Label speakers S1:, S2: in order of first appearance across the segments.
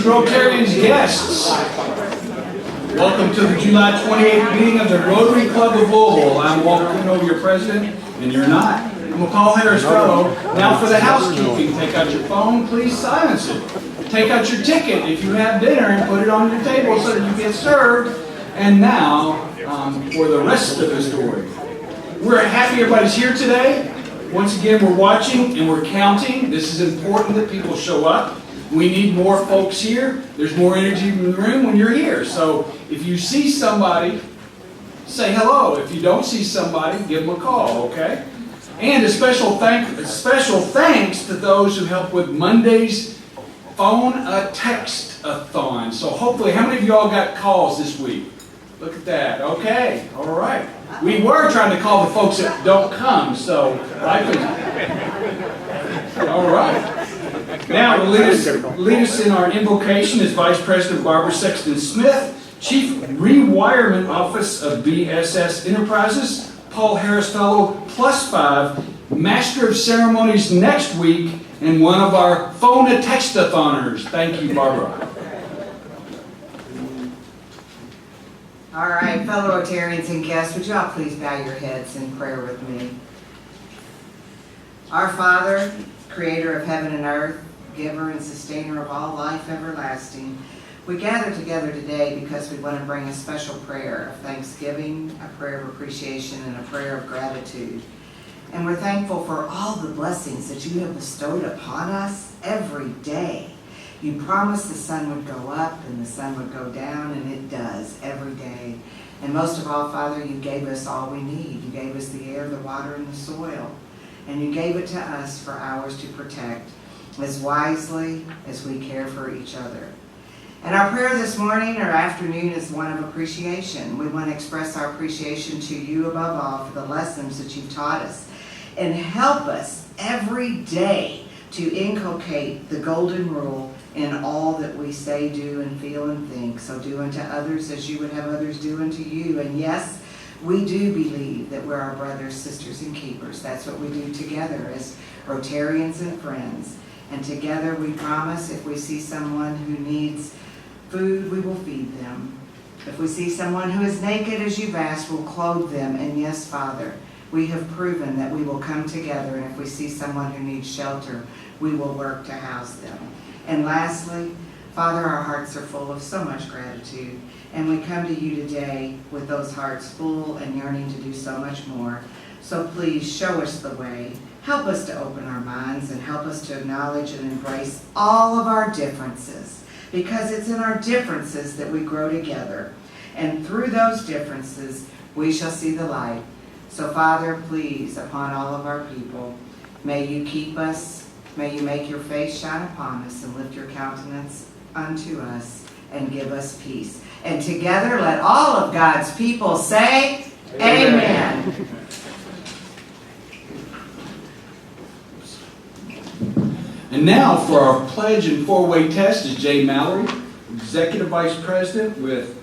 S1: Rotarians, guests, welcome to the July 28th meeting of the Rotary Club of Louisville. I'm Walter Kuykendoll, your president, and you're not. I'm Paul Harris Fellow. Now for the housekeeping, take out your phone, please silence it. Take out your ticket if you have dinner and put it on your table so that you get served. And now, for the rest of the story. We're happy everybody's here today. Once again, we're watching and we're counting. This is important that people show up. We need more folks here. There's more energy in the room when you're here. So if you see somebody, say hello. If you don't see somebody, give them a call, okay? And a special thanks to those who helped with Monday's phone text-a-thon. So hopefully, how many of y'all got calls this week? Look at that. Okay. All right. We were trying to call the folks that don't come, so all right. Now, to lead us in our invocation is Vice President Barbara Sexton Smith, Chief Rewirement Office of BSS Enterprises, Paul Harris Fellow, +5, Master of Ceremonies next week, and one of our phone text-a-thoners. Thank you, Barbara.
S2: All right, fellow Rotarians and guests, would you all please bow your heads in prayer with me? Our Father, creator of heaven and earth, giver and sustainer of all life everlasting, we gather together today because we want to bring a special prayer of thanksgiving, a prayer of appreciation, and a prayer of gratitude. And we're thankful for all the blessings that you have bestowed upon us every day. You promised the sun would go up and the sun would go down, and it does every day. And most of all, Father, you gave us all we need. You gave us the air, the water, and the soil. And you gave it to us for ours to protect as wisely as we care for each other. And our prayer this morning or afternoon is one of appreciation. We want to express our appreciation to you above all for the lessons that you've taught us. And help us every day to inculcate the golden rule in all that we say, do, and feel, and think. So do unto others as you would have others do unto you. And yes, we do believe that we're our brothers, sisters, and keepers. That's what we do together as Rotarians and friends. And together we promise if we see someone who needs food, we will feed them. If we see someone who is naked as you've asked, we'll clothe them. And yes, Father, we have proven that we will come together, and if we see someone who needs shelter, we will work to house them. And lastly, Father, our hearts are full of so much gratitude, and we come to you today with those hearts full and yearning to do so much more. So please show us the way. Help us to open our minds and help us to acknowledge and embrace all of our differences, because it's in our differences that we grow together. And through those differences, we shall see the light. So Father, please, upon all of our people, may you keep us. May you make your face shine upon us and lift your countenance unto us and give us peace. And together let all of God's people say, Amen.
S1: And now for our pledge and four-way test is Jay Mallory, Executive Vice President with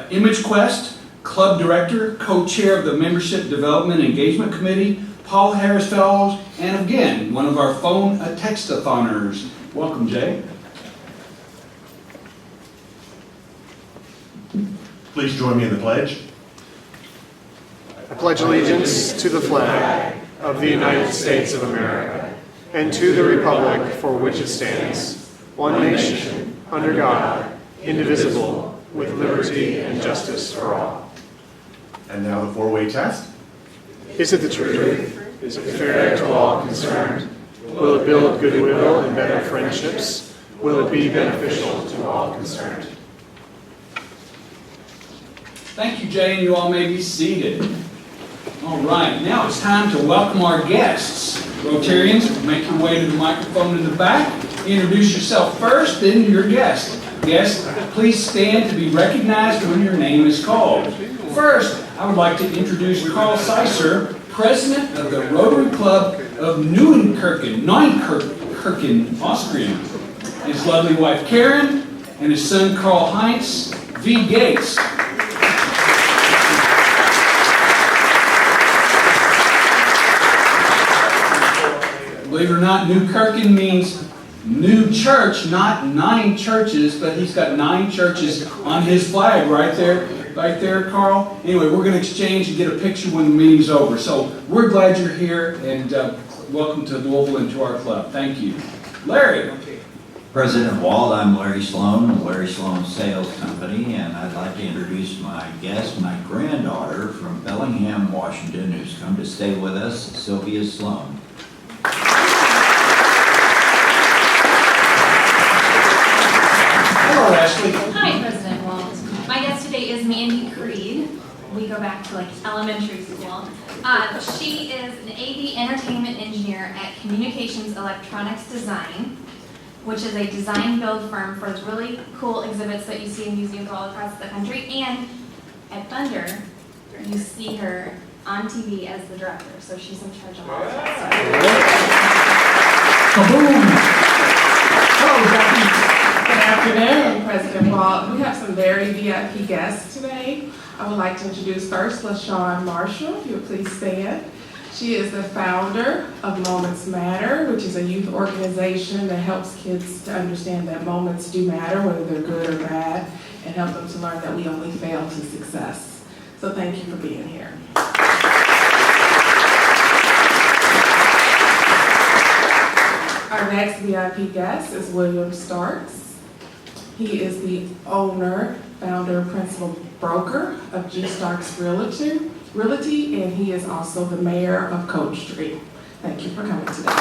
S1: Image Quest, Club Director, Co-Chair of the Membership Development Engagement Committee, Paul Harris Fellows, and again, one of our phone text-a-thoners. Welcome, Jay.
S3: Please join me in the pledge.
S4: I pledge allegiance to the flag of the United States of America and to the republic for which it stands, one nation, under God, indivisible, with liberty and justice for all.
S3: And now the four-way test.
S4: Is it the truth? Is it fair to all concerned? Will it build goodwill and better friendships? Will it be beneficial to all concerned?
S1: Thank you, Jay, and you all may be seated. All right, now it's time to welcome our guests. Rotarians, make your way to the microphone in the back. Introduce yourself first, then your guest. Guests, please stand to be recognized when your name is called. First, I would like to introduce Carl Seisser, President of the Rotary Club of Neunkirchen, Austria. His lovely wife Karen, and his son Karl Heinz V. Gates. Believe it or not, Neunkirchen means new church, not 9 churches, but he's got 9 churches on his flag right there, Carl. Anyway, we're going to exchange and get a picture when the meeting's over. So we're glad you're here, and welcome to Louisville and to our club. Thank you. Larry.
S5: President Wald, I'm Larry Sloan of Larry Sloan Sales Company, and I'd like to introduce my guest, my granddaughter from Bellingham, Washington, who's come to stay with us, Sylvia Sloan.
S1: Hello, Ashley.
S6: Hi, President Wald. My guest today is Mandy Creed. We go back to like elementary school. She is an AV entertainment engineer at Communications Electronics Design, which is a design build firm for really cool exhibits that you see in museums all across the country. And at Thunder, you see her on TV as the director, so she's in charge of all of that.
S1: Kaboom! Hello, Jackie.
S7: Good afternoon, President Wald. We have some very VIP guests today. I would like to introduce first LaShawn Marshall, if you would please stand. She is the founder of Moments Matter, which is a youth organization that helps kids to understand that moments do matter, whether they're good or bad, and help them to learn that we only fail to success. So thank you for being here. Our next VIP guest is William Starks. He is the owner, founder, principal broker of G. Starks Realty, and he is also the mayor of Coach Street. Thank you for coming today.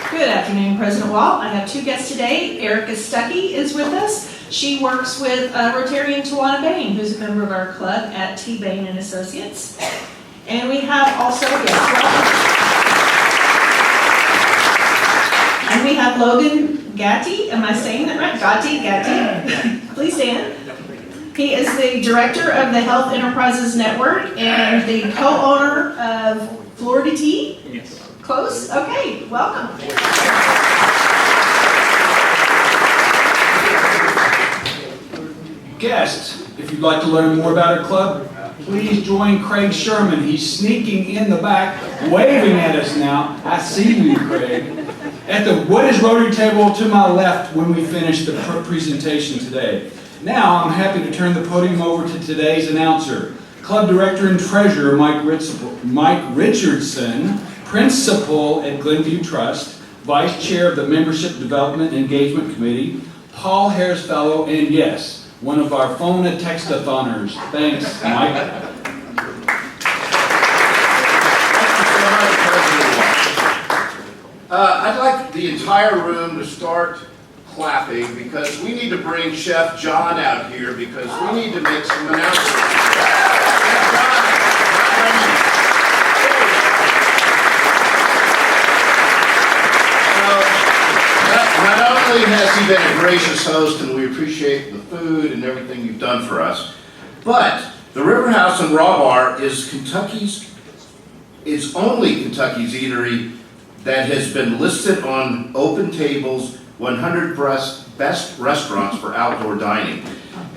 S8: Good afternoon, President Walt. I have 2 guests today. Erica Stuckey is with us. She works with Rotary in Tawana Bain, who's a member of our club at T. Bain and Associates. And we have also, and we have Logan Gatti. Am I saying that right? Gatti. Please stand. He is the director of the Health Enterprises Network and the co-owner of Florida Tea.
S1: Yes.
S8: Close? Okay, welcome.
S1: Guests, if you'd like to learn more about our club, please join Craig Sherman. He's sneaking in the back, waving at us now. I see you, Craig. At the What is Rotary table to my left when we finish the presentation today. Now, I'm happy to turn the podium over to today's announcer, Club Director and Treasurer Mike Richardson, Principal at Glenview Trust, Vice Chair of the Membership Development and Engagement Committee, Paul Harris Fellow, and yes, one of our phone and text-a-thoners. Thanks, Mike.
S9: I'd like the entire room to start clapping because we need to bring Chef John out here because we need to make some announcements. Not only has he been a gracious host and we appreciate the food and everything you've done for us, but the River House and Raw Bar is only Kentucky's eatery that has been listed on Open Table's 100 best restaurants for outdoor dining.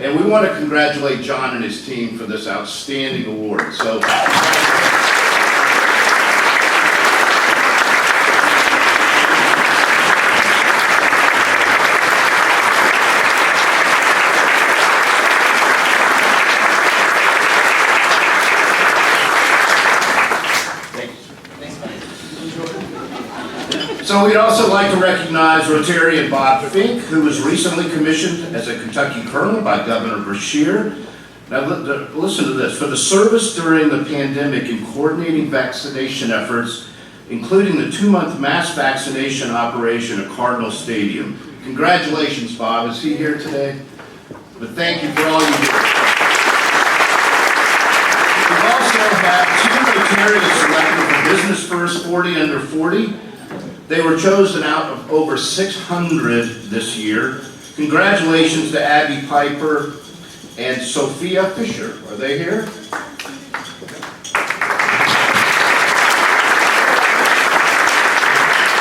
S9: And we want to congratulate John and his team for this outstanding award. So. So we'd also like to recognize Rotarian Bob Fink, who was recently commissioned as a Kentucky Colonel by Governor Brashear. Now listen to this. For the service during the pandemic in coordinating vaccination efforts, including the 2-month mass vaccination operation at Cardinal Stadium. Congratulations, Bob. Is he here today? But thank you for all you do. We also have 2 Rotarians selected for Business First 40 Under 40. They were chosen out of over 600 this year. Congratulations to Abby Piper and Sophia Fisher. Are they here?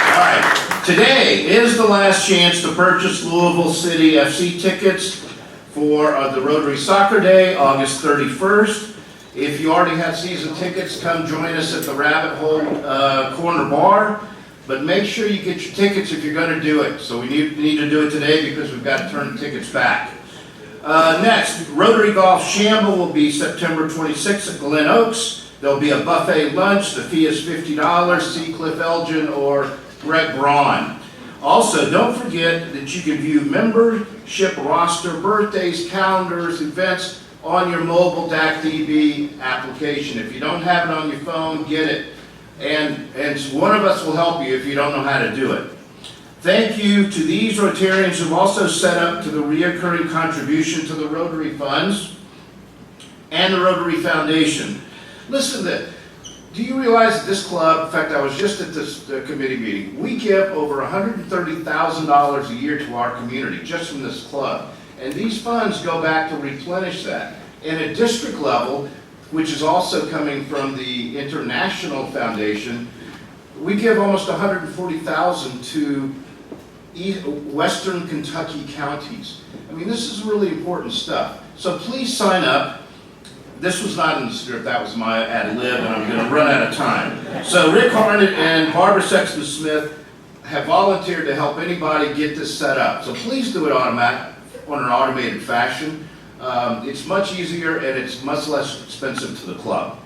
S9: All right. Today is the last chance to purchase Louisville City FC tickets for the Rotary Soccer Day, August 31st. If you already have season tickets, come join us at the Rabbit Hole Corner Bar. But make sure you get your tickets if you're going to do it. So we need to do it today because we've got to turn the tickets back. Next, Rotary Golf Shamble will be September 26th at Glen Oaks. There'll be a buffet lunch. The fee is $50. See Cliff Elgin or Greg Braun. Also, don't forget that you can view membership roster, birthdays, calendars, events on your mobile DAC-DB application. If you don't have it on your phone, get it. And one of us will help you if you don't know how to do it. Thank you to these Rotarians who've also set up to the reoccurring contribution to the Rotary funds and the Rotary Foundation. Listen to this. Do you realize that this club, in fact, I was just at this committee meeting, we give over $130,000 a year to our community just from this club. And these funds go back to replenish that. And at district level, which is also coming from the International Foundation, we give almost $140,000 to Western Kentucky counties. I mean, this is really important stuff. So please sign up. This was not in the script, that was my ad lib, and I'm going to run out of time. So Rick Harnett and Barbara Sexton-Smith have volunteered to help anybody get this set up. So please do it on an automated fashion. It's much easier and it's much less expensive to the club.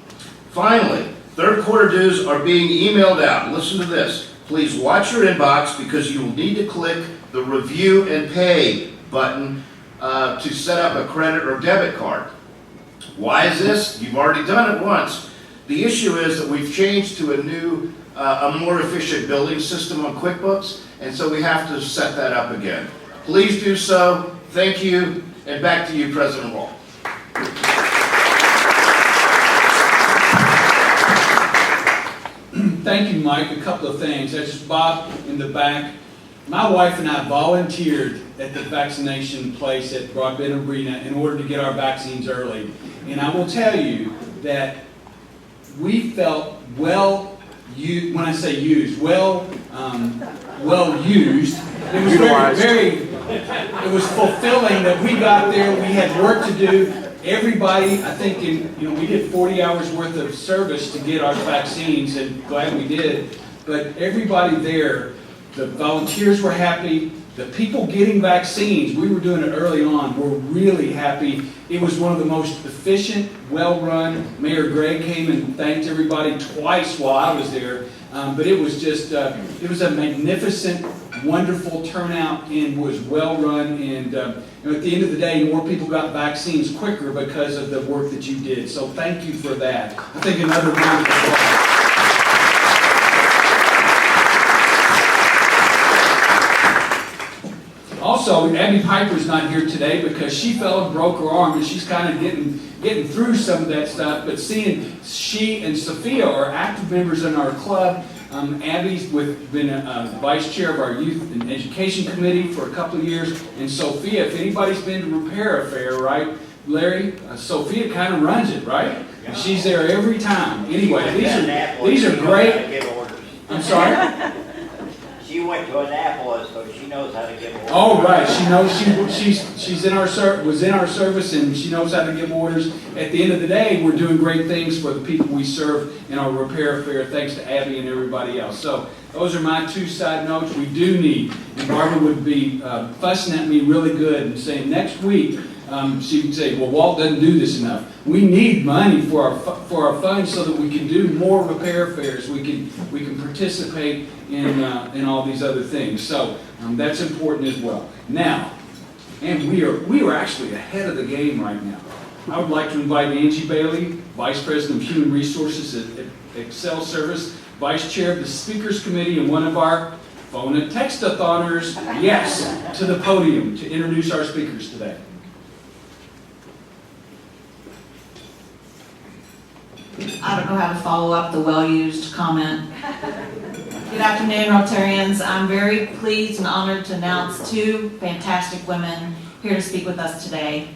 S9: Finally, third quarter dues are being emailed out. Listen to this. Please watch your inbox because you will need to click the review and pay button to set up a credit or debit card. Why is this? You've already done it once. The issue is that we've changed to a new, a more efficient billing system on QuickBooks, and so we have to set that up again. Please do so. Thank you. And back to you, President Wall.
S1: Thank you, Mike. A couple of things. That's just Bob in the back. My wife and I volunteered at the vaccination place at Broadbent Arena in order to get our vaccines early. And I will tell you that we felt well used. When I say used, well used. It was it was fulfilling that we got there. We had work to do. Everybody, I think, we did 40 hours worth of service to get our vaccines, and glad we did. But everybody there, the volunteers were happy. The people getting vaccines, we were doing it early on, were really happy. It was one of the most efficient, well-run. Mayor Gregg came and thanked everybody twice while I was there. But it was just, it was a magnificent, wonderful turnout and was well-run. And at the end of the day, more people got vaccines quicker because of the work that you did. So thank you for that. I think another round of applause. Also, Abby Piper's not here today because she fell and broke her arm, and she's kind of getting through some of that stuff. But seeing she and Sophia are active members in our club. Abby's been vice chair of our youth and education committee for a couple of years, and Sophia, if anybody's been to Repair Affair, right, Larry? Sophia kind of runs it, right? And she's there every time. Anyway, these are great. I'm sorry.
S10: She went to Annapolis, so she knows how to give orders.
S1: Oh, right. She knows she's in our was in our service, and she knows how to give orders. At the end of the day, we're doing great things for the people we serve in our Repair Fair, thanks to Abby and everybody else. So those are my two side notes. We do need, and Barbara would be fussing at me really good and saying next week, she would say, well, Walt doesn't do this enough. We need money for our funds so that we can do more repair fairs. We can participate in all these other things. So that's important as well. Now, and we are actually ahead of the game right now. I would like to invite Angie Bailey, Vice President of Human Resources at Excel Service, Vice Chair of the Speakers Committee, and one of our phone and text-a-thoners, yes, to the podium to introduce our speakers today.
S11: I don't know how to follow up the well-used comment. Good afternoon, Rotarians. I'm very pleased and honored to announce two fantastic women here to speak with us today.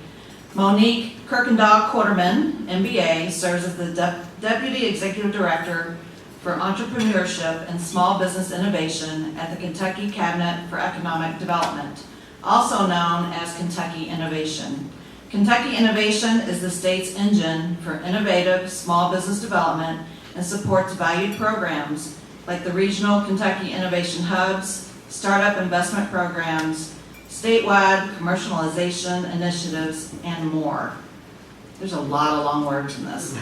S11: Monique Kuykendoll-Quarterman, MBA, serves as the Deputy Executive Director for Entrepreneurship and Small Business Innovation at the Kentucky Cabinet for Economic Development, also known as Kentucky Innovation. Kentucky Innovation is the state's engine for innovative small business development and supports valued programs like the regional Kentucky Innovation Hubs, startup investment programs, statewide commercialization initiatives, and more. There's a lot of long words in this.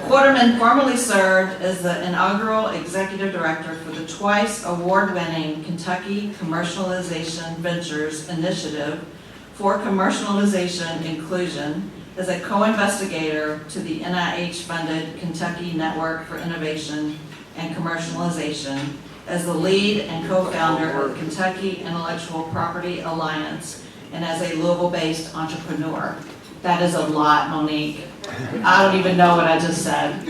S11: Quarterman formerly served as the inaugural executive director for the twice award-winning Kentucky Commercialization Ventures Initiative for Commercialization Inclusion, as a co-investigator to the NIH-funded Kentucky Network for Innovation and Commercialization, as the lead and co-founder of the Kentucky Intellectual Property Alliance, and as a Louisville-based entrepreneur. That is a lot, Monique. I don't even know what I just said.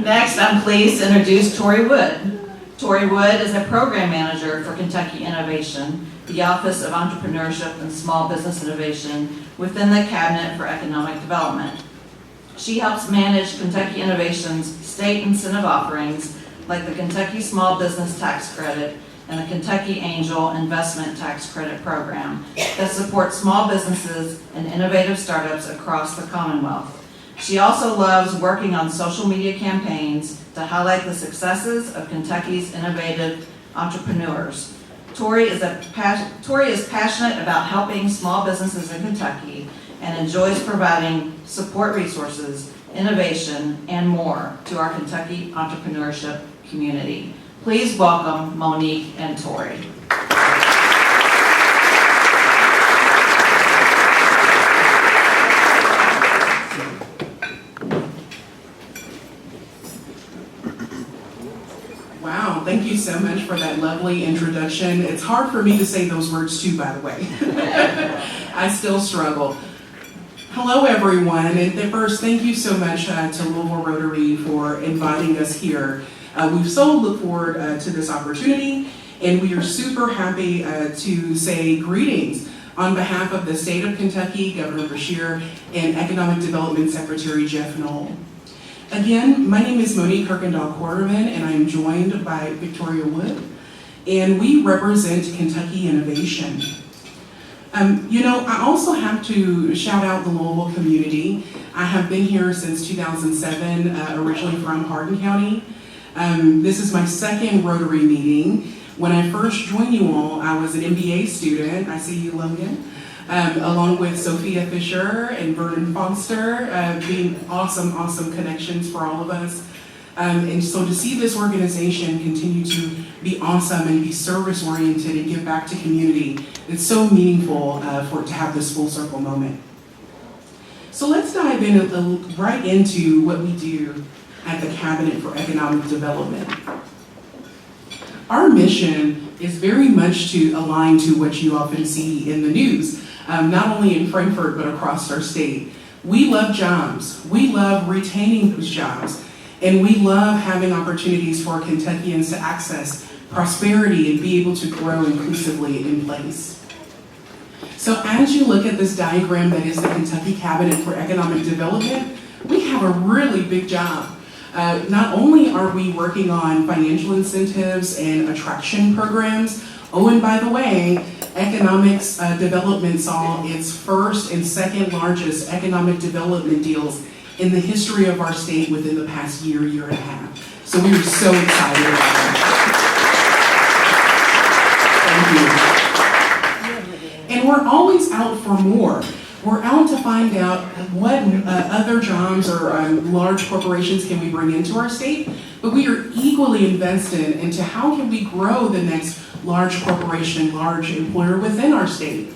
S11: Next, I'm pleased to introduce Tori Wood. Tori Wood is a program manager for Kentucky Innovation, the Office of Entrepreneurship and Small Business Innovation within the Cabinet for Economic Development. She helps manage Kentucky Innovation's state incentive offerings like the Kentucky Small Business Tax Credit and the Kentucky Angel Investment Tax Credit Program that support small businesses and innovative startups across the Commonwealth. She also loves working on social media campaigns to highlight the successes of Kentucky's innovative entrepreneurs. Tori is passionate about helping small businesses in Kentucky and enjoys providing support resources, innovation, and more to our Kentucky entrepreneurship community. Please welcome Monique and Tori.
S12: Wow, thank you so much for that lovely introduction. It's hard for me to say those words too, by the way. I still struggle. Hello, everyone, and first, thank you so much to Louisville Rotary for inviting us here. We so look forward to this opportunity, and we are super happy to say greetings on behalf of the state of Kentucky, Governor Beshear, and Economic Development Secretary Jeff Knoll. Again, my name is Monique Kuykendoll-Quarterman, and I'm joined by Victoria Wood, and we represent Kentucky Innovation. I also have to shout out the Louisville community. I have been here since 2007, originally from Hardin County. This is my second Rotary meeting. When I first joined you all, I was an MBA student. I see you, Logan. Along with Sophia Fisher and Vernon Foster, being awesome connections for all of us. And so to see this organization continue to be awesome and be service-oriented and give back to community, it's so meaningful for it to have this full circle moment. So let's dive in right into what we do at the Cabinet for Economic Development. Our mission is very much to align to what you often see in the news, not only in Frankfurt, but across our state. We love jobs. We love retaining those jobs. And we love having opportunities for Kentuckians to access prosperity and be able to grow inclusively in place. So as you look at this diagram that is the Kentucky Cabinet for Economic Development, we have a really big job. Not only are we working on financial incentives and attraction programs, oh, and by the way, economics development saw its first and second largest economic development deals in the history of our state within the past year and a half. So we were so excited about that. Thank you. And we're always out for more. We're out to find out what other jobs or large corporations can we bring into our state, but we are equally invested into how can we grow the next large corporation, large employer within our state.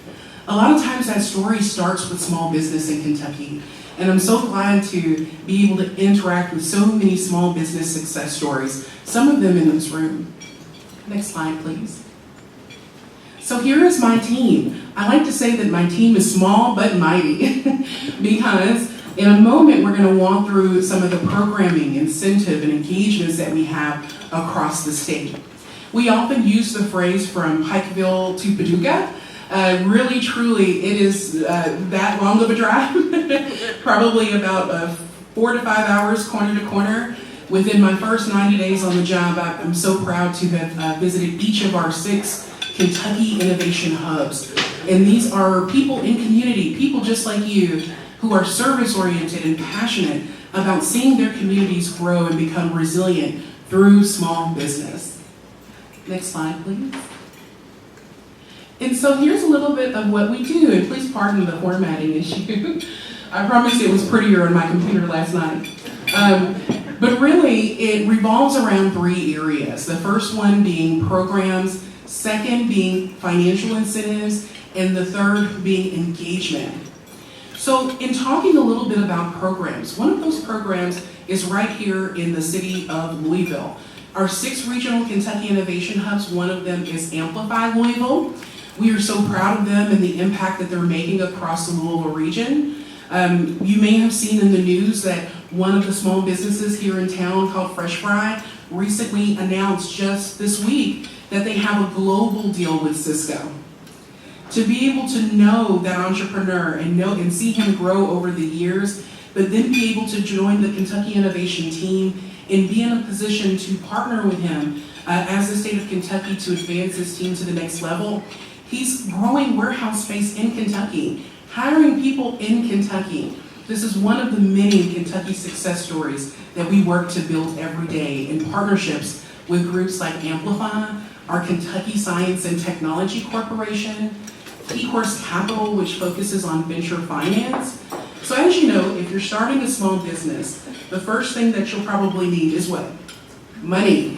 S12: A lot of times that story starts with small business in Kentucky. And I'm so glad to be able to interact with so many small business success stories, some of them in this room. Next slide, please. So here is my team. I like to say that my team is small but mighty because in a moment we're going to walk through some of the programming, incentive, and engagements that we have across the state. We often use the phrase from Pikeville to Paducah. Really, truly, it is that long of a drive, probably about 4 to 5 hours corner to corner. Within my first 90 days on the job, I'm so proud to have visited each of our 6 Kentucky Innovation Hubs. And these are people in community, people just like you, who are service-oriented and passionate about seeing their communities grow and become resilient through small business. Next slide, please. And so here's a little bit of what we do, and please pardon the formatting issue. I promise it was prettier on my computer last night. But really, it revolves around 3 areas. The first one being programs, second being financial incentives, and the third being engagement. So in talking a little bit about programs, one of those programs is right here in the city of Louisville. Our 6 regional Kentucky Innovation Hubs, one of them is Amplify Louisville. We are so proud of them and the impact that they're making across the Louisville region. You may have seen in the news that one of the small businesses here in town called Fresh Fry recently announced just this week that they have a global deal with Cisco. To be able to know that entrepreneur and see him grow over the years, but then be able to join the Kentucky Innovation team and be in a position to partner with him as the state of Kentucky to advance his team to the next level. He's growing warehouse space in Kentucky, hiring people in Kentucky. This is one of the many Kentucky success stories that we work to build every day in partnerships with groups like Amplify, our Kentucky Science and Technology Corporation, Keycourse Capital, which focuses on venture finance. So as you know, if you're starting a small business, the first thing that you'll probably need is what? Money.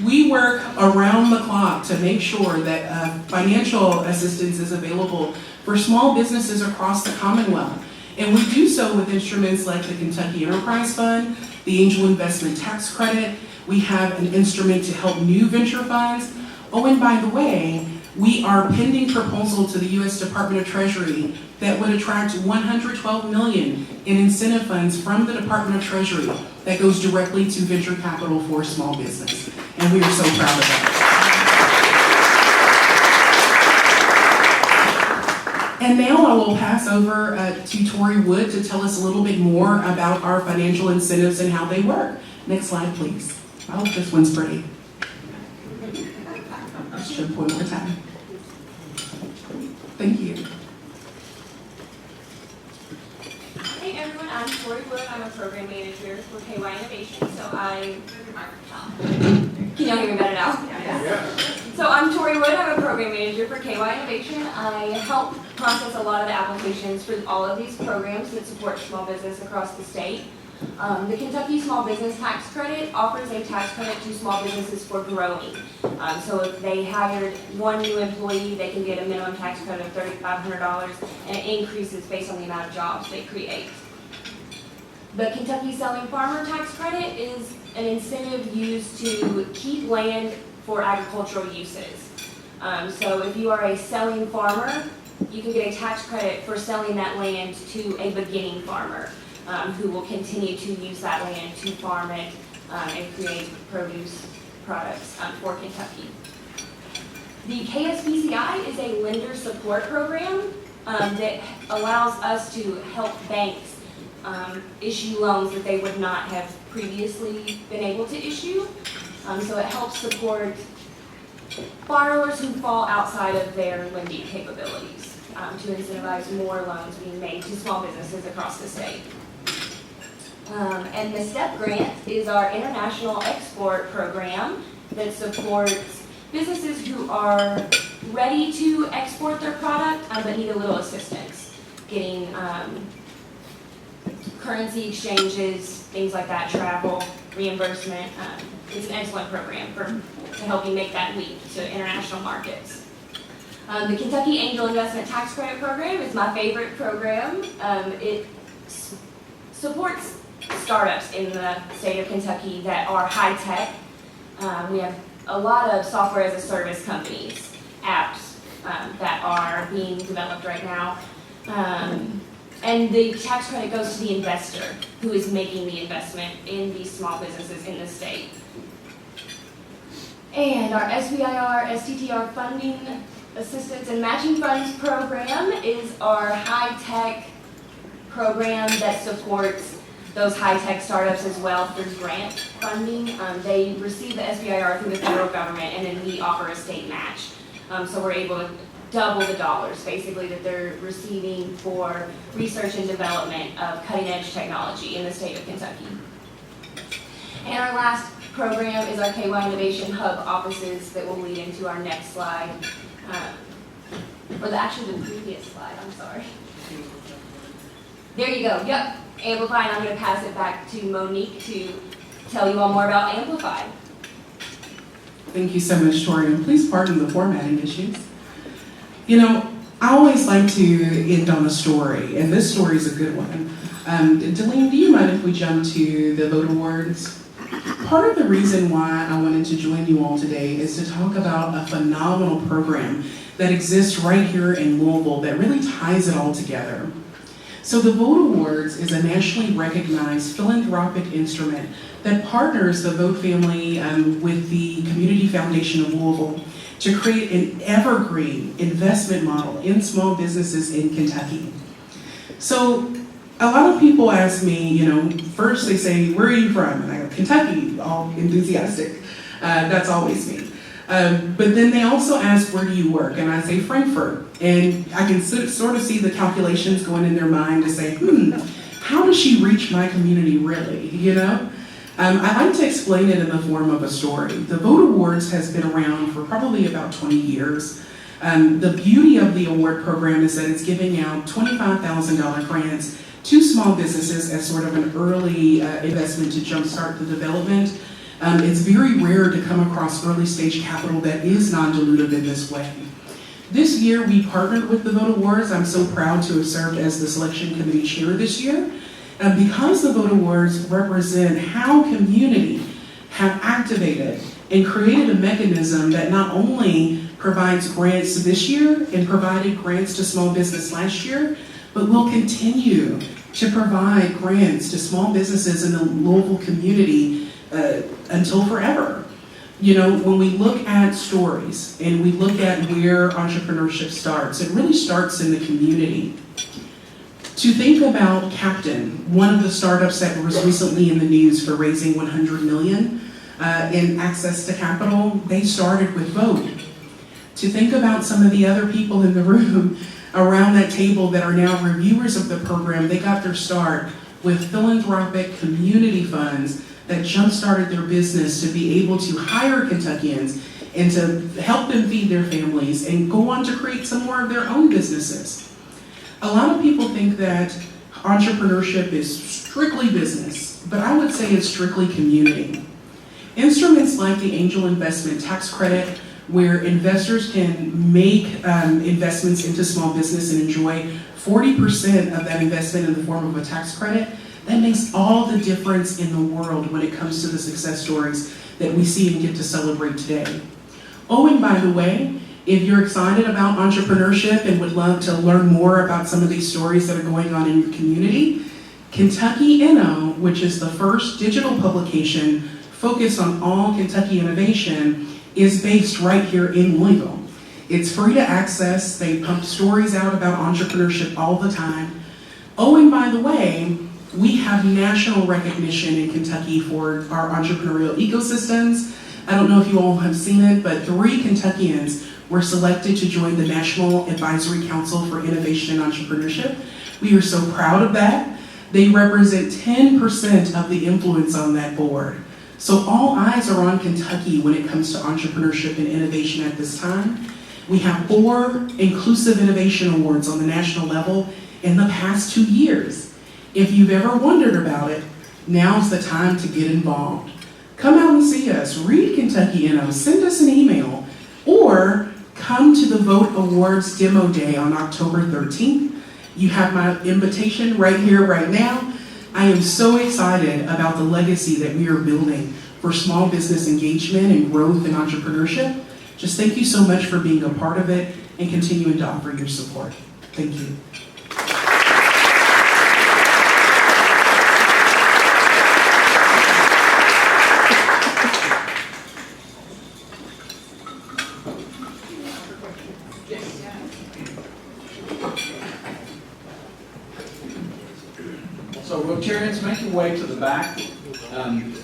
S12: We work around the clock to make sure that financial assistance is available for small businesses across the Commonwealth. And we do so with instruments like the Kentucky Enterprise Fund, the Angel Investment Tax Credit. We have an instrument to help new venture funds. Oh, and by the way, we are pending proposal to the U.S. Department of Treasury that would attract $112 million in incentive funds from the Department of Treasury that goes directly to venture capital for small business. And we are so proud of that. And now I will pass over to Tori Wood to tell us a little bit more about our financial incentives and how they work. Next slide, please. I hope this one's pretty. Let's jump one more time. Thank you.
S13: Hey everyone, I'm Tori Wood. I'm a program manager for KY Innovation. Can y'all hear me better now? Yeah. So I'm Tori Wood. I'm a program manager for KY Innovation. I help process a lot of the applications for all of these programs that support small business across the state. The Kentucky Small Business Tax Credit offers a tax credit to small businesses for growing. So if they hired one new employee, they can get a minimum tax credit of $3,500, and it increases based on the amount of jobs they create. The Kentucky Selling Farmer Tax Credit is an incentive used to keep land for agricultural uses. So if you are a selling farmer, you can get a tax credit for selling that land to a beginning farmer. Who will continue to use that land to farm it and create produce products for Kentucky. The KSBCI is a lender support program that allows us to help banks issue loans that they would not have previously been able to issue. So it helps support borrowers who fall outside of their lending capabilities to incentivize more loans being made to small businesses across the state. And the STEP grant is our international export program that supports businesses who are ready to export their product but need a little assistance getting currency exchanges, things like that, travel, reimbursement. It's an excellent program to help you make that leap to international markets. The Kentucky Angel Investment Tax Credit Program is my favorite program. It supports startups in the state of Kentucky that are high tech. We have a lot of software as a service companies, apps that are being developed right now. And the tax credit goes to the investor who is making the investment in these small businesses in the state. And our SBIR, STTR funding assistance and matching funds program is our high-tech program that supports those high-tech startups as well through grant funding. They receive the SBIR through the federal government, and then we offer a state match. So we're able to double the dollars, basically, that they're receiving for research and development of cutting-edge technology in the state of Kentucky. And our last program is our KY Innovation Hub offices that will lead into our next slide. Actually the previous slide, I'm sorry. There you go, yep, Amplify, and I'm going to pass it back to Monique to tell you all more about Amplify.
S12: Thank you so much, Tori, and please pardon the formatting issues. You know, I always like to end on a story, and this story is a good one. Delene, do you mind if we jump to the vote awards? Part of the reason why I wanted to join you all today is to talk about a phenomenal program that exists right here in Louisville that really ties it all together. So the Vote Awards is a nationally recognized philanthropic instrument that partners the Vote family with the Community Foundation of Louisville to create an evergreen investment model in small businesses in Kentucky. So a lot of people ask me, you know, first they say, where are you from? And I go, Kentucky, all enthusiastic. That's always me. But then they also ask, where do you work? And I say, Frankfurt. And I can sort of see the calculations going in their mind to say, how does she reach my community really, you know? I like to explain it in the form of a story. The Vote Awards has been around for probably about 20 years. The beauty of the award program is that it's giving out $25,000 grants to small businesses as sort of an early investment to jumpstart the development. It's very rare to come across early stage capital that is non-dilutive in this way. This year we partnered with the Vote Awards. I'm so proud to have served as the selection committee chair this year. Because the Vote Awards represent how community have activated and created a mechanism that not only provides grants this year and provided grants to small business last year, but will continue to provide grants to small businesses in the Louisville community until forever. You know, when we look at stories and we look at where entrepreneurship starts, it really starts in the community. To think about Captain, one of the startups that was recently in the news for raising $100 million in access to capital, they started with Vote. To think about some of the other people in the room around that table that are now reviewers of the program, they got their start with philanthropic community funds that jump-started their business to be able to hire Kentuckians and to help them feed their families and go on to create some more of their own businesses. A lot of people think that entrepreneurship is strictly business, but I would say it's strictly community. Instruments like the Angel Investment Tax Credit, where investors can make investments into small business and enjoy 40% of that investment in the form of a tax credit, that makes all the difference in the world when it comes to the success stories that we see and get to celebrate today. Oh, and by the way, if you're excited about entrepreneurship and would love to learn more about some of these stories that are going on in your community, Kentucky Inno, which is the first digital publication focused on all Kentucky innovation, is based right here in Louisville. It's free to access. They pump stories out about entrepreneurship all the time. Oh, and by the way, we have national recognition in Kentucky for our entrepreneurial ecosystems. I don't know if you all have seen it, but 3 Kentuckians were selected to join the National Advisory Council for Innovation and Entrepreneurship. We are so proud of that. They represent 10% of the influence on that board. So all eyes are on Kentucky when it comes to entrepreneurship and innovation at this time. We have 4 Inclusive Innovation Awards on the national level in the past 2 years. If you've ever wondered about it, now's the time to get involved. Come out and see us, read Kentucky Inno, send us an email, or come to the Vote Awards Demo Day on October 13th. You have my invitation right here, right now. I am so excited about the legacy that we are building for small business engagement and growth and entrepreneurship. Just thank you so much for being a part of it and continuing to offer your support. Thank you.
S1: So Rotarians, make your way to the back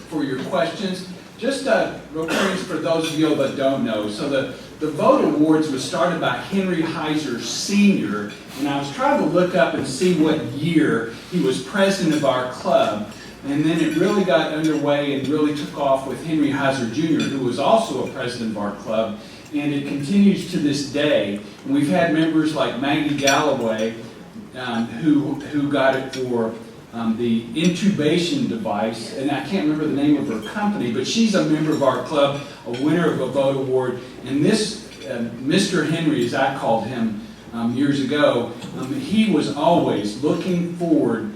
S1: for your questions. Just Rotarians, for those of you that don't know, so the the Vote Awards was started by Henry Heiser Sr., and I was trying to look up and see what year he was president of our club. And then it really got underway and really took off with Henry Heiser Jr., who was also a president of our club, and it continues to this day. And we've had members like Maggie Galloway, who got it for the intubation device, and I can't remember the name of her company, but she's a member of our club, a winner of a Vote Award. And this Mr. Henry, as I called him years ago, he was always looking forward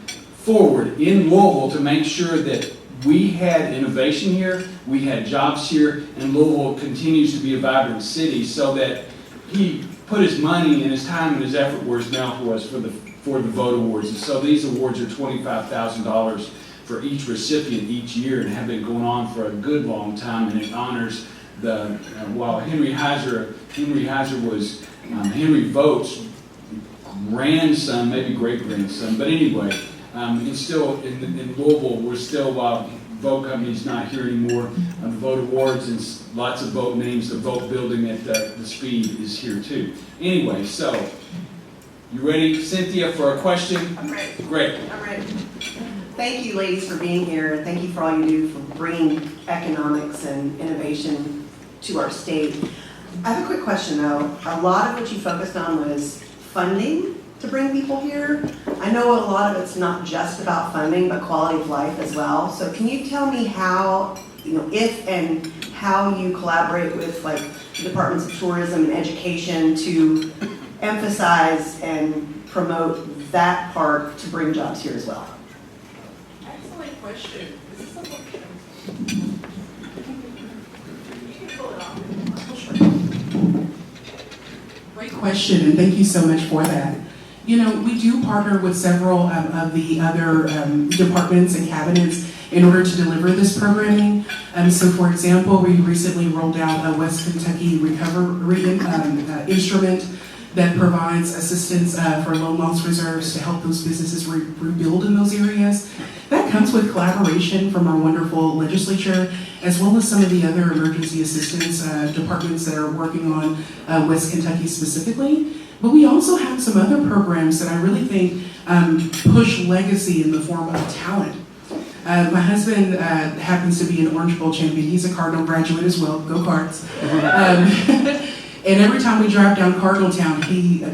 S1: in Louisville to make sure that we had innovation here, we had jobs here, and Louisville continues to be a vibrant city, so that he put his money and his time and his effort where his mouth was for the Vote Awards. And so these awards are $25,000 for each recipient each year and have been going on for a good long time, and it honors the, while Henry Heiser was Henry Vote's grandson, maybe great-grandson, but anyway, it's still, in Louisville, we're still, while Vote Company's not here anymore, the Vote Awards and lots of Vote names, the Vote building at the Speed is here too. Anyway, so, you ready, Cynthia, for a question?
S14: I'm ready.
S1: Great.
S14: I'm ready. Thank you, ladies, for being here, and thank you for all you do for bringing economics and innovation to our state. I have a quick question, though. A lot of what you focused on was funding to bring people here. I know a lot of it's not just about funding, but quality of life as well. So can you tell me how, if and how you collaborate with like the departments of tourism and education to emphasize and promote that part to bring jobs here as well?
S7: Excellent question. Is this a question? You can pull it off.
S12: Great question, and thank you so much for that. We do partner with several of the other departments and cabinets in order to deliver this programming. So for example, we recently rolled out a West Kentucky recovery instrument that provides assistance for loan loss reserves to help those businesses rebuild in those areas. That comes with collaboration from our wonderful legislature, as well as some of the other emergency assistance departments that are working on West Kentucky specifically. But we also have some other programs that I really think push legacy in the form of talent. My husband happens to be an Orange Bowl champion. He's a Cardinal graduate as well. Go Cards. And every time we drive down Cardinal Town, he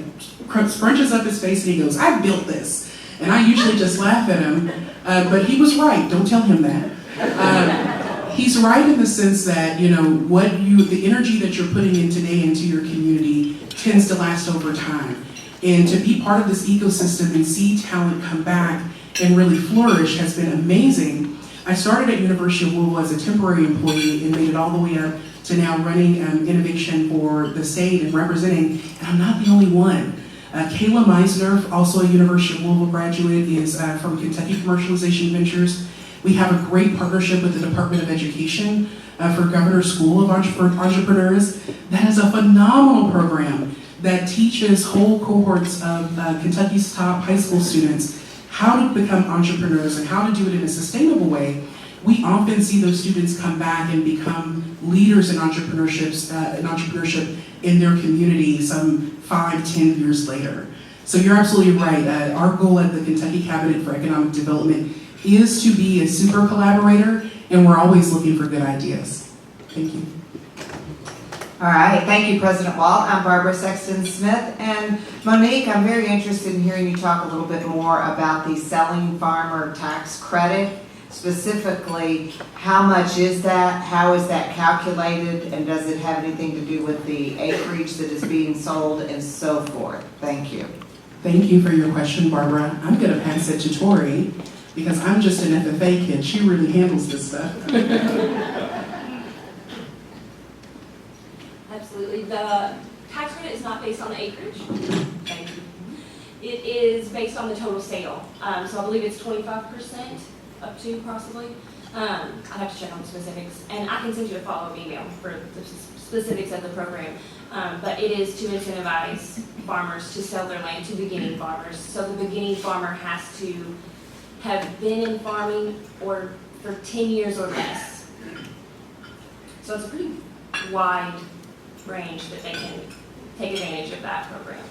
S12: scrunches up his face and he goes, "I built this." And I usually just laugh at him, but he was right. Don't tell him that. He's right in the sense that, the energy that you're putting in today into your community tends to last over time. And to be part of this ecosystem and see talent come back and really flourish has been amazing. I started at University of Louisville as a temporary employee and made it all the way up to now running innovation for the state and representing, and I'm not the only one. Kayla Meisner, also a University of Louisville graduate, is from Kentucky Commercialization Ventures. We have a great partnership with the Department of Education for Governor's School of Entrepreneurs. That is a phenomenal program that teaches whole cohorts of Kentucky's top high school students how to become entrepreneurs and how to do it in a sustainable way. We often see those students come back and become leaders in entrepreneurship in their community some 5-10 years later. So you're absolutely right. Our goal at the Kentucky Cabinet for Economic Development is to be a super collaborator, and we're always looking for good ideas. Thank you.
S2: All right, thank you, President Walt. I'm Barbara Sexton-Smith, and Monique, I'm very interested in hearing you talk a little bit more about the selling farmer tax credit. Specifically, how much is that? How is that calculated? And does it have anything to do with the acreage that is being sold and so forth? Thank you.
S12: Thank you for your question, Barbara. I'm going to pass it to Tori because I'm just an FFA kid. She really handles this stuff.
S13: Absolutely. The tax credit is not based on the acreage. Thank you. It is based on the total sale. So I believe it's 25%. Up to possibly. I'd have to check on the specifics, and I can send you a follow-up email for the specifics of the program. But it is to incentivize farmers to sell their land to beginning farmers. So the beginning farmer has to have been in farming or for 10 years or less. So it's a pretty wide range that they can take advantage of that program.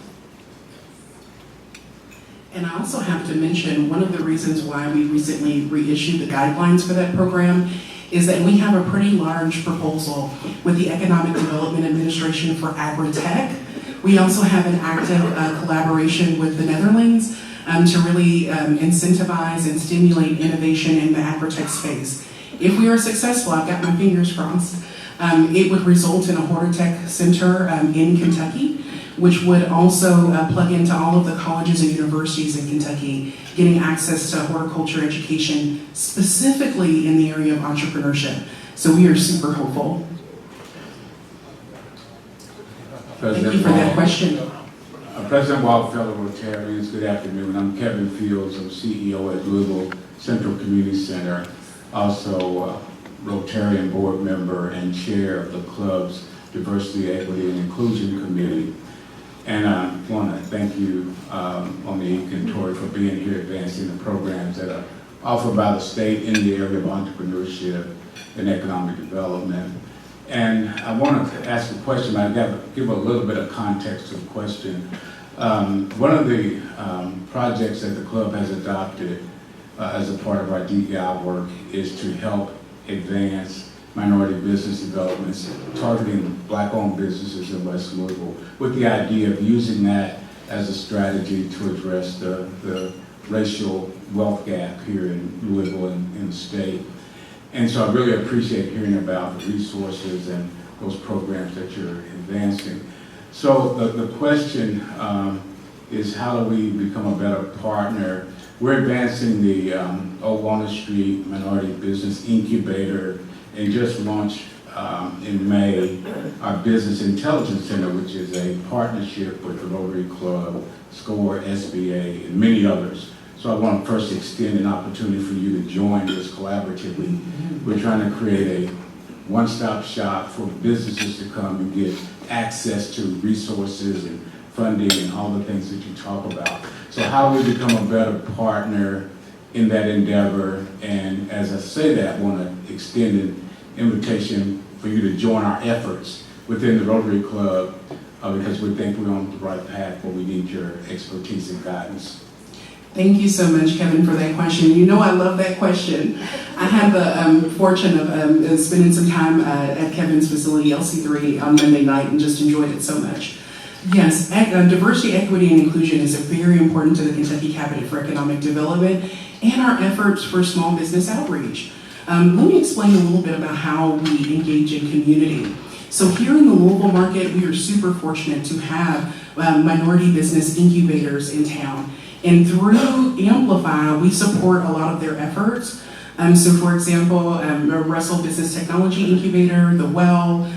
S12: And I also have to mention, one of the reasons why we recently reissued the guidelines for that program is that we have a pretty large proposal with the Economic Development Administration for Agri-Tech. We also have an active collaboration with the Netherlands to really incentivize and stimulate innovation in the agri-tech space. If we are successful, I've got my fingers crossed, it would result in a Hortitech Center in Kentucky, which would also plug into all of the colleges and universities in Kentucky, getting access to horticulture education, specifically in the area of entrepreneurship. So we are super hopeful. Thank you for that question.
S15: President Wall, fellow Rotarians, good afternoon. I'm Kevin Fields. I'm CEO at Louisville Central Community Center, also Rotarian board member and chair of the club's Diversity, Equity, and Inclusion Committee. And I want to thank you, Monique and Tori, for being here advancing the programs that are offered by the state in the area of entrepreneurship and economic development. And I wanted to ask a question, I've got to give a little bit of context to the question. One of the projects that the club has adopted as a part of our DEI work is to help advance minority business developments targeting Black-owned businesses in West Louisville, with the idea of using that as a strategy to address the racial wealth gap here in Louisville and in the state. And so I really appreciate hearing about the resources and those programs that you're advancing. So the question is, how do we become a better partner? We're advancing the Old Walnut Street Minority Business Incubator and just launched in May our Business Intelligence Center, which is a partnership with the Rotary Club, SCORE, SBA, and many others. So I want to first extend an opportunity for you to join this collaboratively. We're trying to create a one-stop shop for businesses to come and get access to resources and funding and all the things that you talk about. So how do we become a better partner in that endeavor? And as I say that, I want to extend an invitation for you to join our efforts within the Rotary Club because we think we're on the right path, but we need your expertise and guidance.
S12: Thank you so much, Kevin, for that question. You know I love that question. I had the fortune of spending some time at Kevin's facility, LC3, on Monday night and just enjoyed it so much. Yes, diversity, equity, and inclusion is very important to the Kentucky Cabinet for Economic Development and our efforts for small business outreach. Let me explain a little bit about how we engage in community. So here in the Louisville market, we are super fortunate to have minority business incubators in town. And through Amplify, we support a lot of their efforts. So for example, Russell Business Technology Incubator, The Well.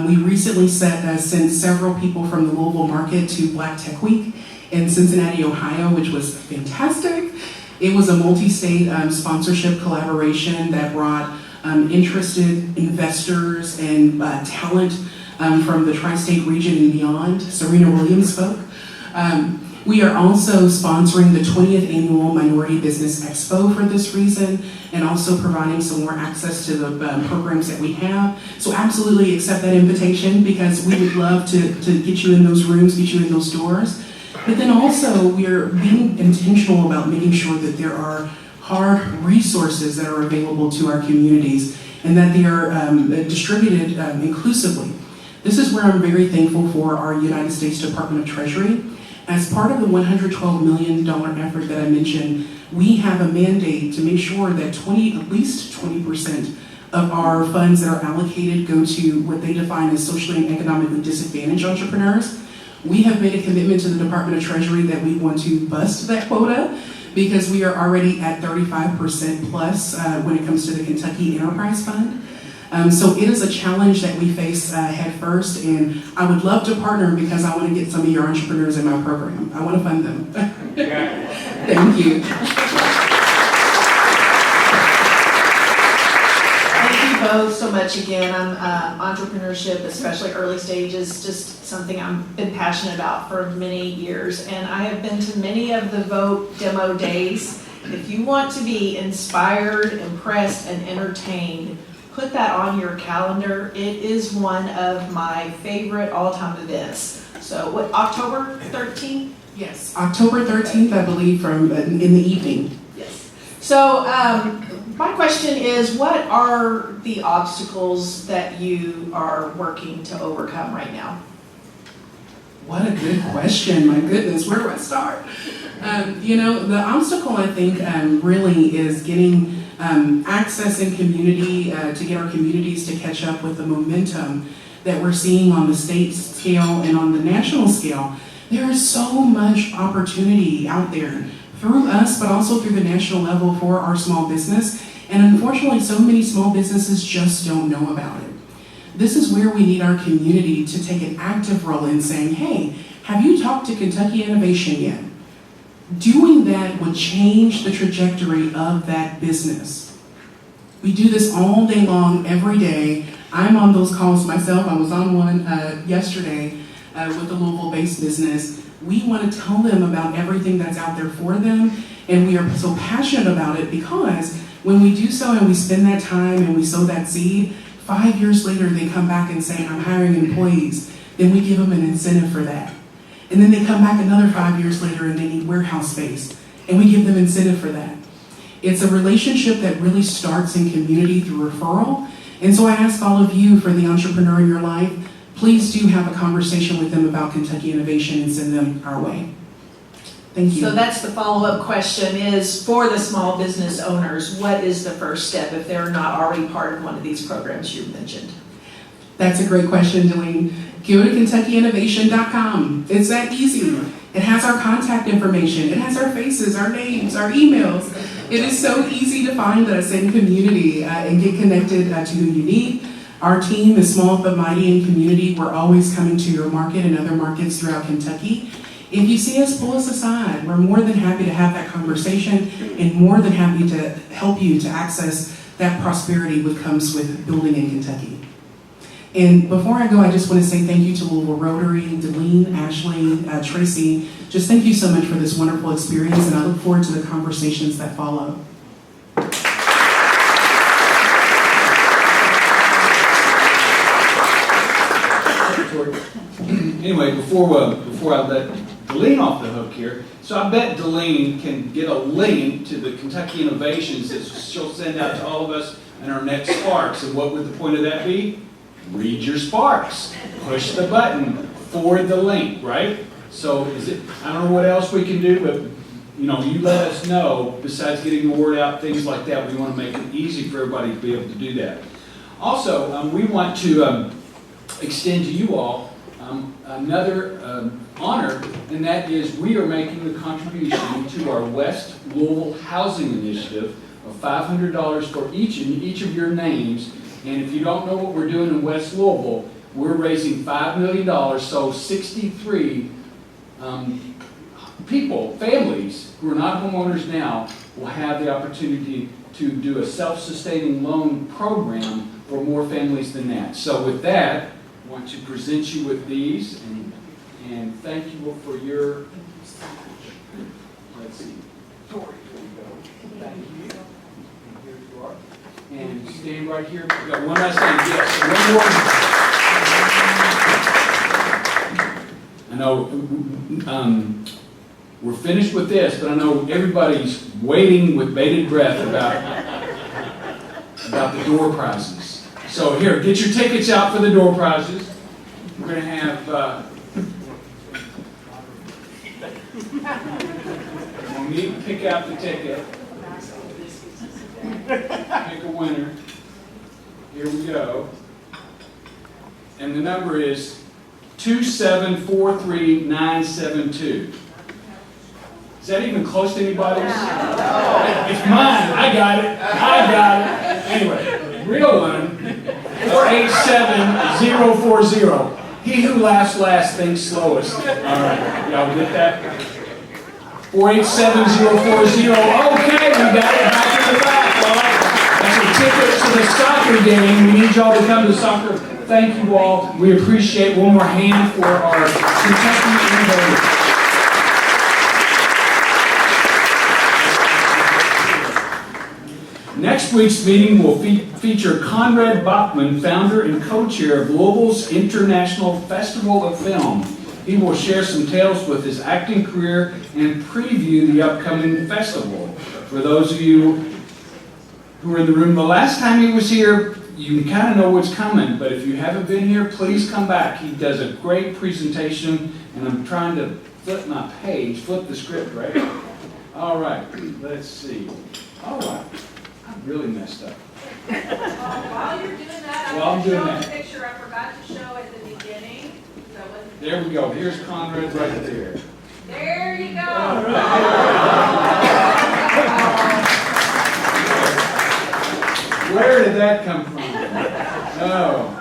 S12: We recently sent several people from the Louisville market to Black Tech Week in Cincinnati, Ohio, which was fantastic. It was a multi-state sponsorship collaboration that brought interested investors and talent from the tri-state region and beyond. Serena Williams spoke. We are also sponsoring the 20th Annual Minority Business Expo for this reason, and also providing some more access to the programs that we have. So absolutely accept that invitation, because we would love to get you in those rooms, get you in those doors. But then also, we're being intentional about making sure that there are hard resources that are available to our communities, and that they are distributed inclusively. This is where I'm very thankful for our United States Department of Treasury. As part of the $112 million effort that I mentioned, we have a mandate to make sure that at least 20% of our funds that are allocated go to what they define as socially and economically disadvantaged entrepreneurs. We have made a commitment to the Department of Treasury that we want to bust that quota, because we are already at 35% plus when it comes to the Kentucky Enterprise Fund. So it is a challenge that we face head first, and I would love to partner because I want to get some of your entrepreneurs in my program. I want to fund them. Thank you.
S8: Thank you both so much again. Entrepreneurship, especially early stages, just something I've been passionate about for many years, and I have been to many of the Vote demo days. If you want to be inspired, impressed, and entertained, put that on your calendar. It is one of my favorite all-time events. So what, October 13th?
S12: Yes, October 13th, I believe, from in the evening.
S8: Yes. So my question is, what are the obstacles that you are working to overcome right now?
S12: What a good question. My goodness, where do I start? The obstacle, I think, really is getting access in community to get our communities to catch up with the momentum that we're seeing on the state scale and on the national scale. There is so much opportunity out there through us, but also through the national level for our small business. And unfortunately, so many small businesses just don't know about it. This is where we need our community to take an active role in saying, hey, have you talked to Kentucky Innovation yet? Doing that would change the trajectory of that business. We do this all day long, every day. I'm on those calls myself. I was on one yesterday with a Louisville-based business. We want to tell them about everything that's out there for them, and we are so passionate about it because when we do so and we spend that time and we sow that seed, 5 years later they come back and say, I'm hiring employees. Then we give them an incentive for that. And then they come back another 5 years later and they need warehouse space, and we give them incentive for that. It's a relationship that really starts in community through referral. And so I ask all of you, for the entrepreneur in your life, please do have a conversation with them about Kentucky Innovation and send them our way. Thank you.
S8: So that's the follow-up question is, for the small business owners, what is the first step if they're not already part of one of these programs you mentioned?
S12: That's a great question, Delene. Go to KentuckyInnovation.com. It's that easy. It has our contact information. It has our faces, our names, our emails. It is so easy to find us in community and get connected to who you need. Our team is small but mighty in community. We're always coming to your market and other markets throughout Kentucky. If you see us, pull us aside. We're more than happy to have that conversation and more than happy to help you to access that prosperity that comes with building in Kentucky. And before I go, I just want to say thank you to Louisville Rotary, Delene, Ashley, Tracy. Just thank you so much for this wonderful experience, and I look forward to the conversations that follow.
S1: Anyway, before I let Delene off the hook here, so I bet Delene can get a link to the Kentucky Innovations that she'll send out to all of us in our next Sparks. And what would the point of that be? Read your Sparks. Push the button. Forward the link, right? So I don't know what else we can do, but you let us know. Besides getting the word out, things like that, we want to make it easy for everybody to be able to do that. Also, we want to extend to you all another honor, and that is we are making the contribution to our West Louisville Housing Initiative of $500 for each of your names. And if you don't know what we're doing in West Louisville, we're raising $5 million, so 63 people, families who are not homeowners now, will have the opportunity to do a self-sustaining loan program for more families than that. So with that, I want to present you with these and thank you for your, let's see, Tori, here we go. Thank you. Here you are. And stand right here. We got one last thing. Yes, one more. I know we're finished with this, but I know everybody's waiting with bated breath about the door prizes. So here, get your tickets out for the door prizes. We're going to have Monique pick out the ticket. Pick a winner. Here we go. And the number is 2743972. Is that even close to anybody's? No. It's mine. I got it. Anyway, real one, 487040. He who laughs last thinks slowest. All right. Y'all get that? 487040. Okay, we got it back in the back. All right. That's a ticket to the soccer game. We need y'all to come to soccer. Thank you all. We appreciate one more hand for our Kentucky Innovators. Next week's meeting will feature Conrad Bachman, founder and co-chair of Louisville's International Festival of Film. He will share some tales with his acting career and preview the upcoming festival. For those of you who were in the room the last time he was here, you kind of know what's coming, but if you haven't been here, please come back. He does a great presentation, and I'm trying to flip my page, flip the script, right? All right, let's see. All right, I really messed up.
S8: While you're doing that,
S1: While I'm
S8: I'm
S1: doing
S8: going to show
S1: that.
S8: a picture I forgot to show at the beginning.
S1: There we go. Here's Conrad right there.
S8: There you go.
S1: All right. Where did that come from? Oh.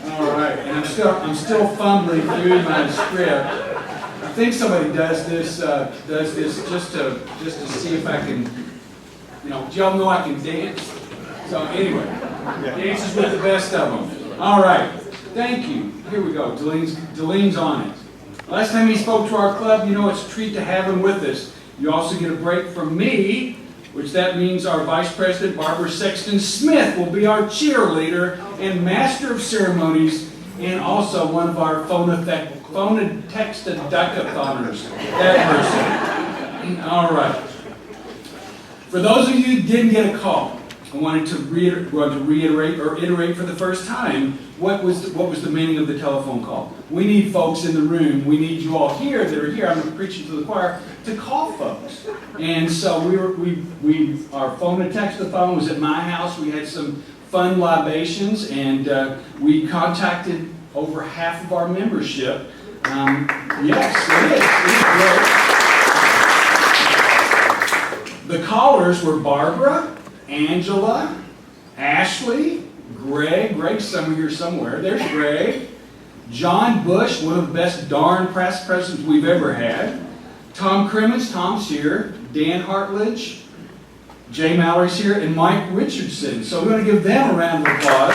S1: All right. And I'm still fumbling through my script. I think somebody does this just to see if I can, do y'all know I can dance? So anyway, dances with the best of them. All right. Thank you. Here we go. Delene's on it. Last time he spoke to our club, it's a treat to have him with us. You also get a break from me, which that means our Vice President, Barbara Sexton Smith, will be our cheerleader and master of ceremonies, and also one of our phone-text-a-duck-a-thoners. That person. All right. For those of you who didn't get a call, I wanted to reiterate or iterate for the first time what was the meaning of the telephone call. We need folks in the room. We need you all here that are here. I'm preaching to the choir to call folks. And so our phone and text-a-thon was at my house. We had some fun libations, and we contacted over half of our membership. Yes, it is. The callers were Barbara, Angela, Ashley, Greg's somewhere here somewhere. There's Greg. John Bush, one of the best darn past presidents we've ever had. Tom Crimmins, Tom's here. Dan Hartledge, Jay Mallory's here, and Mike Richardson. So we're going to give them a round of applause.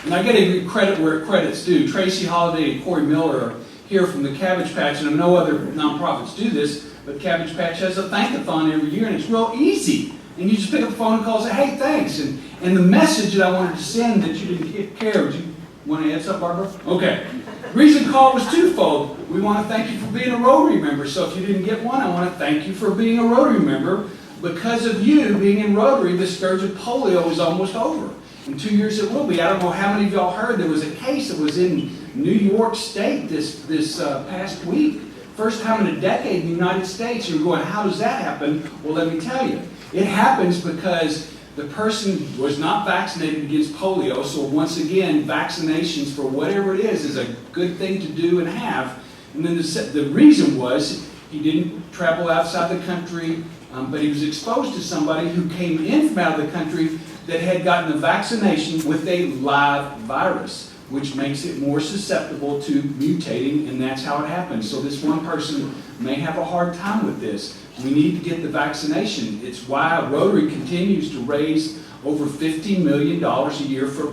S1: And I got to give credit where credit's due. Tracy Holiday and Corey Miller are here from the Cabbage Patch, and I know other nonprofits do this, but Cabbage Patch has a thank-a-thon every year, and it's real easy. And you just pick up the phone and call and say, hey, thanks. And the message that I wanted to send that you didn't care, would you want to add something, Barbara? Okay. The reason call was twofold. We want to thank you for being a Rotary member. So if you didn't get one, I want to thank you for being a Rotary member. Because of you being in Rotary, the scourge of polio is almost over. In 2 years it will be. I don't know how many of y'all heard there was a case that was in New York State this past week. First time in a decade in the United States. You're going, how does that happen? Well, let me tell you. It happens because the person was not vaccinated against polio. So once again, vaccinations for whatever it is a good thing to do and have. And then the reason was he didn't travel outside the country, but he was exposed to somebody who came in from out of the country that had gotten the vaccination with a live virus, which makes it more susceptible to mutating, and that's how it happens. So this one person may have a hard time with this. We need to get the vaccination. It's why Rotary continues to raise over $15 million a year for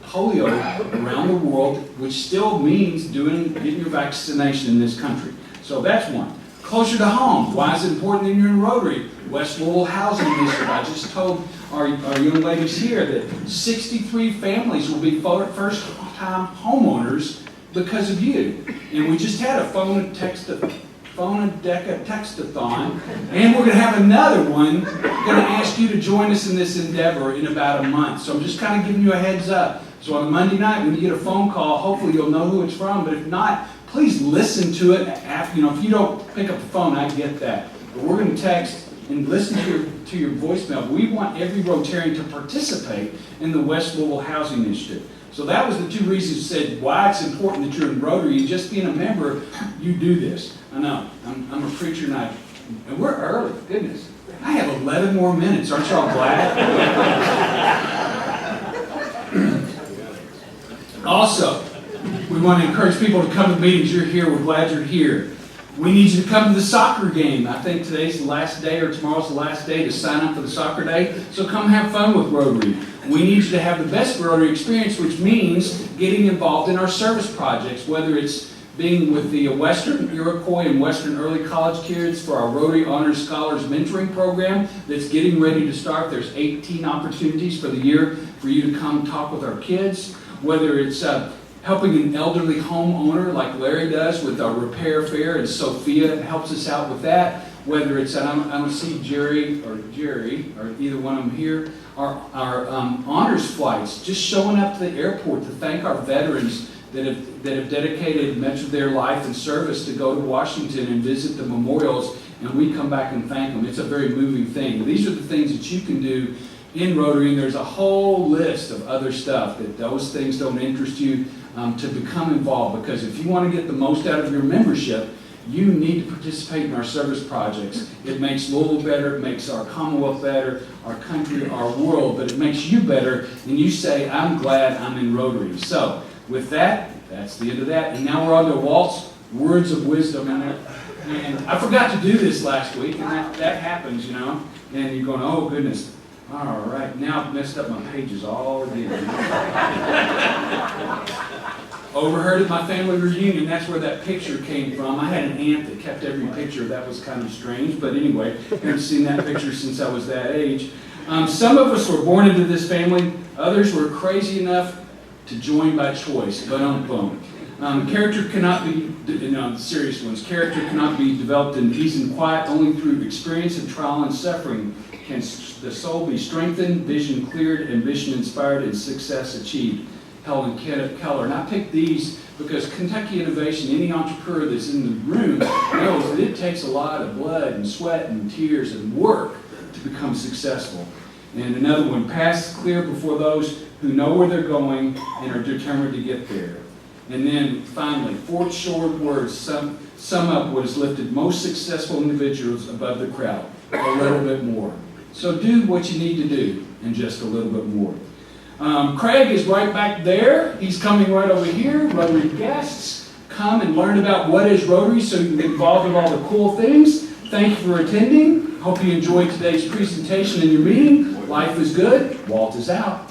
S1: polio around the world, which still means getting your vaccination in this country. So that's one. Closer to home. Why is it important that you're in Rotary? West Louisville Housing Initiative. I just told our young ladies here that 63 families will be first-time homeowners because of you. And we just had a phone and text-a-thon, and we're going to have another one. We're going to ask you to join us in this endeavor in about a month. So I'm just kind of giving you a heads up. So on Monday night, when you get a phone call, hopefully you'll know who it's from. But if not, please listen to it. If you don't pick up the phone, I get that. But we're going to text and listen to your voicemail. We want every Rotarian to participate in the West Louisville Housing Initiative. So that was the two reasons said why it's important that you're in Rotary. And just being a member, you do this. I know. I'm a preacher and we're early. Goodness. I have 11 more minutes. Aren't y'all glad? Also, we want to encourage people to come to meetings. You're here. We're glad you're here. We need you to come to the soccer game. I think today's the last day or tomorrow's the last day to sign up for the soccer day. So come have fun with Rotary. We need you to have the best Rotary experience, which means getting involved in our service projects, whether it's being with the Western Iroquois and Western Early College kids for our Rotary Honors Scholars Mentoring Program that's getting ready to start. There's 18 opportunities for the year for you to come talk with our kids, whether it's helping an elderly homeowner like Larry does with our repair fair, and Sophia helps us out with that. Whether it's, I don't see Jerry or either one of them here, our honors flights, just showing up to the airport to thank our veterans that have dedicated much of their life and service to go to Washington and visit the memorials, and we come back and thank them. It's a very moving thing. These are the things that you can do in Rotary, and there's a whole list of other stuff that those things don't interest you to become involved, because if you want to get the most out of your membership, you need to participate in our service projects. It makes Louisville better, it makes our Commonwealth better, our country, our world, but it makes you better, and you say, I'm glad I'm in Rotary. So, with that, that's the end of that. And now we're on to Walt's words of wisdom. And I forgot to do this last week, and that happens, you know. And you're going, oh goodness. All right, now I've messed up my pages all again. Overheard at my family reunion, that's where that picture came from. I had an aunt that kept every picture. That was kind of strange, but anyway, I haven't seen that picture since I was that age. Some of us were born into this family. Others were crazy enough to join by choice. Boom. Character cannot be, serious ones, character cannot be developed in ease and quiet. Only through experience and trial and suffering can the soul be strengthened, vision cleared, ambition inspired, and success achieved. Helen Keller. And I picked these because Kentucky Innovation, any entrepreneur that's in the room knows that it takes a lot of blood and sweat and tears and work to become successful. And another one, path clear before those who know where they're going and are determined to get there. And then finally, 4 short words sum up what has lifted most successful individuals above the crowd. A little bit more. So do what you need to do and just a little bit more. Craig is right back there. He's coming right over here. Rotary guests, come and learn about what is Rotary so you can get involved in all the cool things. Thank you for attending. Hope you enjoyed today's presentation and your meeting. Life is good. Walt is out.